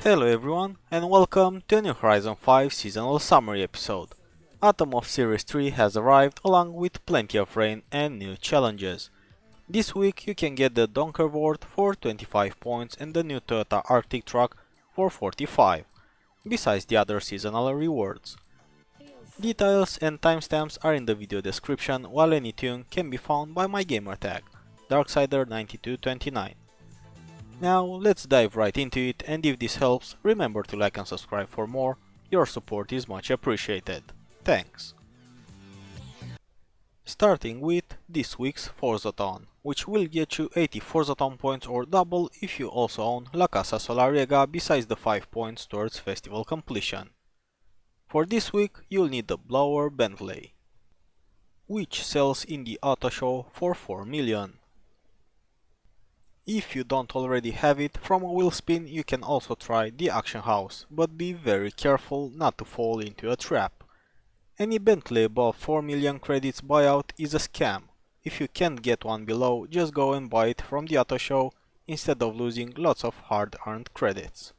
Hello everyone, and welcome to a new Horizon 5 seasonal summary episode. Autumn of Series 3 has arrived along with plenty of rain and new challenges. This week you can get the Donkerwort for 25 points and the new Toyota Arctic truck for 45, besides the other seasonal rewards. Details and timestamps are in the video description, while any tune can be found by my gamertag, Darksider9229. Now let's dive right into it, and if this helps, remember to like and subscribe for more, your support is much appreciated. Thanks! Starting with this week's Forzathon, which will get you 80 Forzathon points or double if you also own La Casa Solariega besides the 5 points towards festival completion. For this week you'll need the Blower Bentley, which sells in the auto show for 4 million. If you don't already have it, from a wheel spin you can also try the auction house, but be very careful not to fall into a trap. Any Bentley above 4 million credits buyout is a scam. If you can't get one below, just go and buy it from the auto show instead of losing lots of hard-earned credits.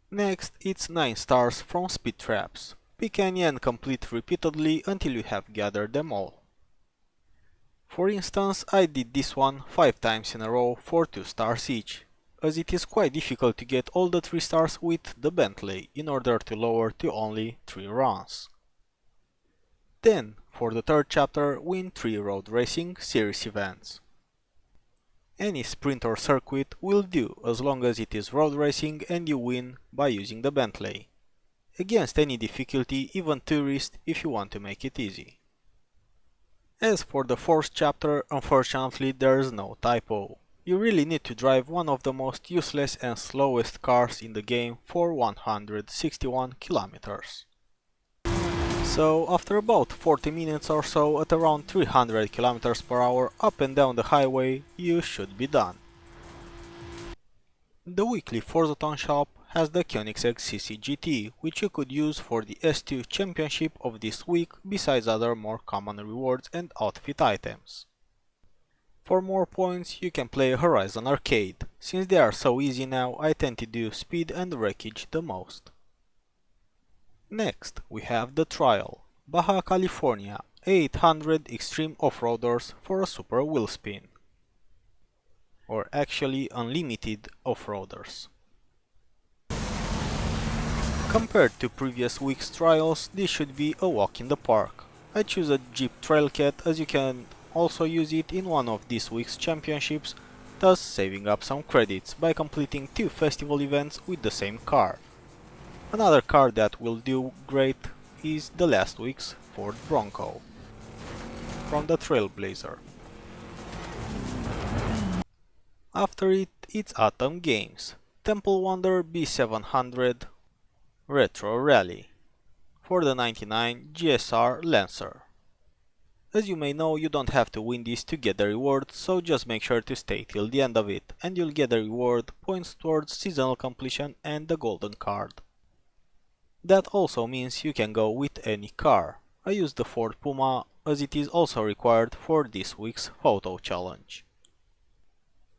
Next, it's 9 stars from Speedtraps. Pick any and complete repeatedly until you have gathered them all. For instance, I did this one 5 times in a row for 2 stars each, as it is quite difficult to get all the 3 stars with the Bentley in order to lower to only 3 runs. Then, for the third chapter, win 3 road racing series events. Any sprint or circuit will do as long as it is road racing and you win by using the Bentley. Against any difficulty, even tourist, if you want to make it easy. As for the fourth chapter, unfortunately there is no typo. You really need to drive one of the most useless and slowest cars in the game for 161 kilometers. So after about 40 minutes or so at around 300 kilometers per hour up and down the highway, you should be done. The weekly Forzathon shop has the Koenigsegg CC-GT, which you could use for the S2 championship of this week besides other more common rewards and outfit items. For more points you can play Horizon Arcade. Since they are so easy now, I tend to do speed and wreckage the most. Next we have the Trial, Baja California, 800 extreme off-roaders for a super wheel spin. Or actually unlimited off-roaders. Compared to previous week's trials, this should be a walk in the park. I choose a Jeep Trailcat as you can also use it in one of this week's championships, thus saving up some credits by completing 2 festival events with the same car. Another car that will do great is the last week's Ford Bronco from the Trailblazer. After it, it's Autumn Games, Temple Wonder B700 Retro Rally for the 99 GSR Lancer. As you may know, you don't have to win this to get the reward, so just make sure to stay till the end of it, and you'll get the reward, points towards seasonal completion and the golden card. That also means you can go with any car. I used the Ford Puma as it is also required for this week's photo challenge.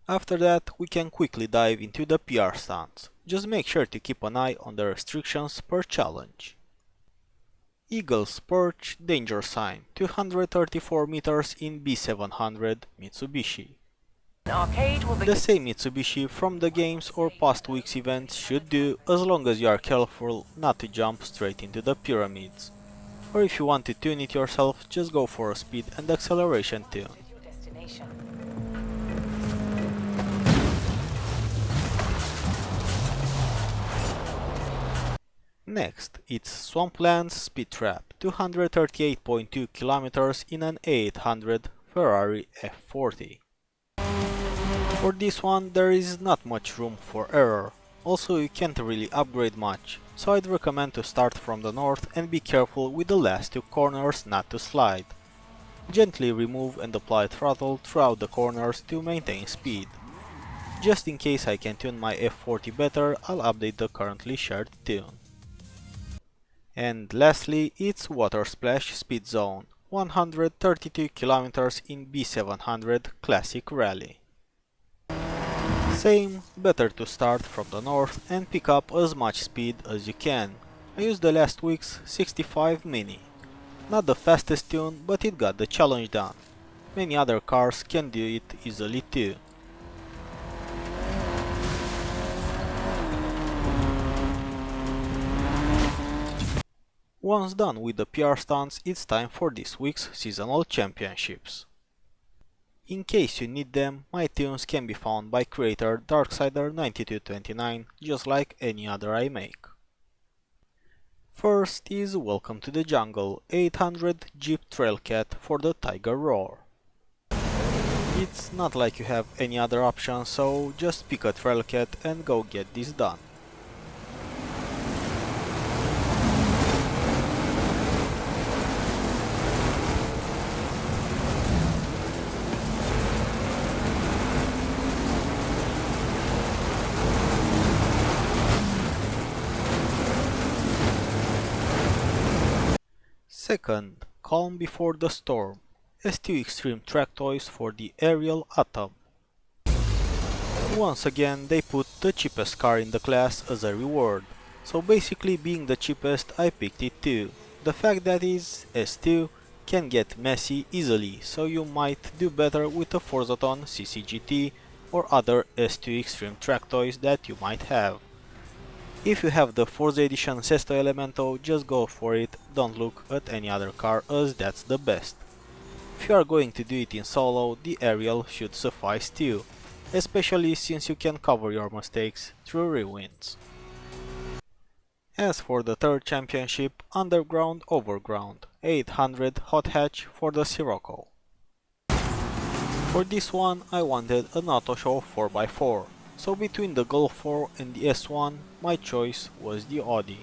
After that, we can quickly dive into the PR stunts. Just make sure to keep an eye on the restrictions per challenge. Eagle's Perch Danger Sign, 234 meters in B700 Mitsubishi. The same Mitsubishi from the games or past week's events should do, as long as you are careful not to jump straight into the pyramids. Or if you want to tune it yourself, just go for a speed and acceleration tune. Next, it's Swamplands Speedtrap, 238.2 km in an 800 Ferrari F40. For this one there is not much room for error, also you can't really upgrade much, so I'd recommend to start from the north and be careful with the last 2 corners not to slide. Gently remove and apply throttle throughout the corners to maintain speed. Just in case I can tune my F40 better, I'll update the currently shared tune. And lastly, it's Watersplash Speed Zone, 132 km in B700 Classic Rally. Same, better to start from the north and pick up as much speed as you can. I used the last week's 65 Mini. Not the fastest tune, but it got the challenge done. Many other cars can do it easily too. Once done with the PR stunts, it's time for this week's Seasonal Championships. In case you need them, my tunes can be found by creator Darksider9229, just like any other I make. First is Welcome to the Jungle, 800 Jeep Trailcat for the Tiger Roar. It's not like you have any other option, so just pick a Trailcat and go get this done. Second, Calm Before the Storm, S2 Extreme Track Toys for the Aerial Atom. Once again they put the cheapest car in the class as a reward, so basically being the cheapest I picked it too. The fact that is S2 can get messy easily, so you might do better with a Forzathon CCGT or other S2 Extreme Track Toys that you might have. If you have the Forza Edition Sesto Elemento, just go for it, don't look at any other car as that's the best. If you are going to do it in solo, the aerial should suffice too, especially since you can cover your mistakes through rewinds. As for the third championship, Underground Overground, 800 Hot Hatch for the Sirocco. For this one I wanted an auto show 4x4. So between the Golf 4 and the S1, my choice was the Audi.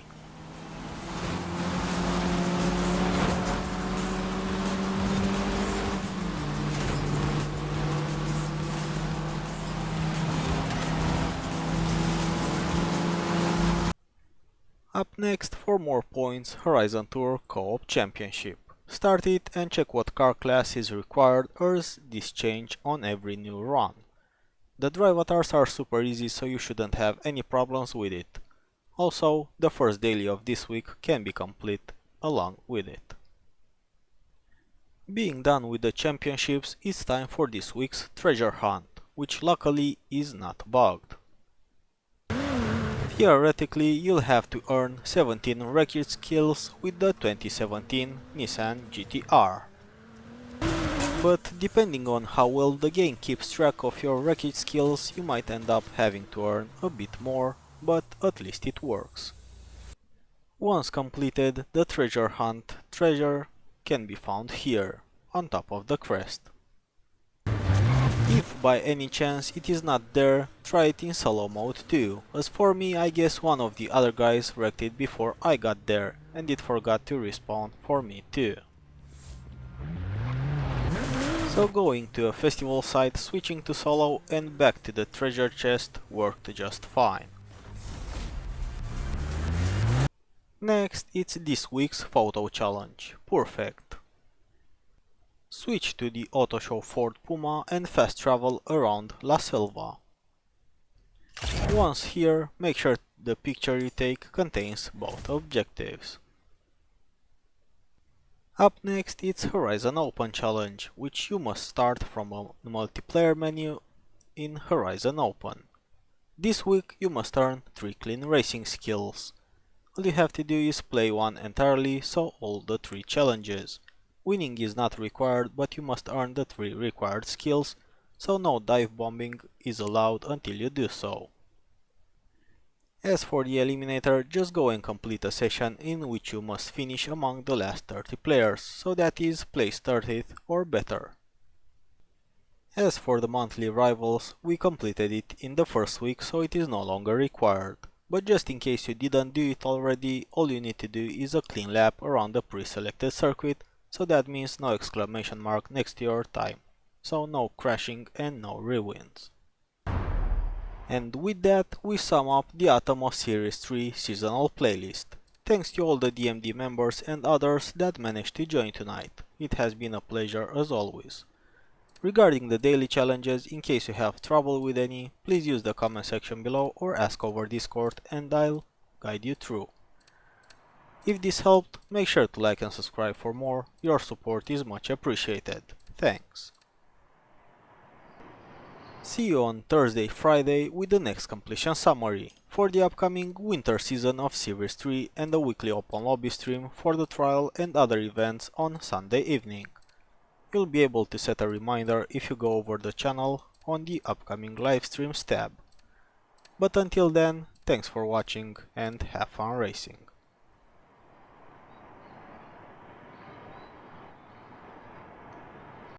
Up next, for more points, Horizon Tour Co-op Championship. Start it and check what car class is required as this change on every new run. The drive avatars are super easy, so you shouldn't have any problems with it. Also, the first daily of this week can be complete along with it. Being done with the championships, it's time for this week's treasure hunt, which luckily is not bugged. Theoretically, you'll have to earn 17 wreckage skills with the 2017 Nissan GT-R. But depending on how well the game keeps track of your wreckage skills, you might end up having to earn a bit more, but at least it works. Once completed, the treasure hunt treasure can be found here, on top of the crest. If by any chance it is not there, try it in solo mode too, as for me I guess one of the other guys wrecked it before I got there, and it forgot to respawn for me too. So going to a festival site, switching to solo and back to the treasure chest worked just fine. Next, it's this week's photo challenge, PURFECT. Switch to the Auto Show Ford Puma and fast travel around La Selva. Once here, make sure the picture you take contains both objectives. Up next, it's Horizon Open Challenge, which you must start from a multiplayer menu in Horizon Open. This week you must earn 3 clean racing skills. All you have to do is play one entirely, so all the 3 challenges. Winning is not required, but you must earn the 3 required skills, so no dive bombing is allowed until you do so. As for the Eliminator, just go and complete a session in which you must finish among the last 30 players, so that is place 30th or better. As for the monthly rivals, we completed it in the first week, so it is no longer required. But just in case you didn't do it already, all you need to do is a clean lap around the pre-selected circuit, so that means no exclamation mark next to your time, so no crashing and no rewinds. And with that, we sum up the Atomo Series 3 seasonal playlist. Thanks to all the DMD members and others that managed to join tonight. It has been a pleasure as always. Regarding the daily challenges, in case you have trouble with any, please use the comment section below or ask over Discord and I'll guide you through. If this helped, make sure to like and subscribe for more, your support is much appreciated. Thanks! See you on Thursday, Friday with the next completion summary for the upcoming winter season of Series 3 and the weekly open lobby stream for the trial and other events on Sunday evening. You'll be able to set a reminder if you go over the channel on the upcoming live streams tab. But until then, thanks for watching and have fun racing.